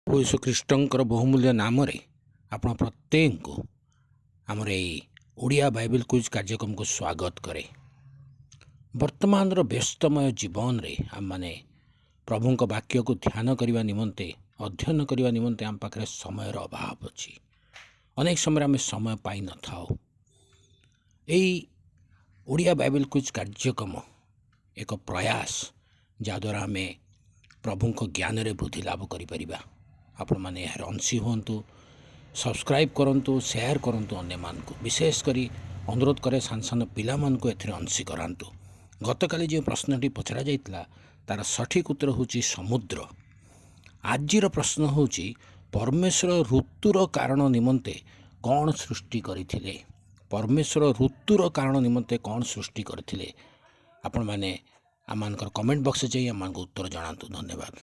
प्रभु यीशु ख्रीष्टंकर बहुमूल्य नाम आपण प्रत्येक को आमर ओडिया बाइबल क्विज कार्यक्रम को स्वागत करे। वर्तमान व्यस्तमय जीवन रे आम माने प्रभु वाक्य को ध्यान करने निमंते अध्ययन करने निमंते आम पाखे समय अभाव अच्छी। अनेक समय आम समय पाई न था। ओडिया बाइबल क्विज कार्यक्रम एक प्रयास जहाद्वारा आम प्रभु ज्ञान रे वृद्धि लाभ करिपरिबा। आपण मैंने यार अंशी हूँ, सब्सक्राइब करूँ, शेयर करूँ अन्य मान को विशेषकर अनुरोध करे सान सान पिला मान को एथिरे अंशी करातु। गतकाली जो प्रश्नटी पचरा जाइतला तार सठिक उत्तर होची समुद्र। आजिर प्रश्न होची परमेश्वर ऋतुर कारण निमंते कौन सृष्टि करथिले। परमेश्वर ऋतुर कारण निमंते कौन सृष्टि करथिले। आपण माने आमानकर कमेंट बॉक्स जाई आमान को उत्तर जणातु। धन्यवाद।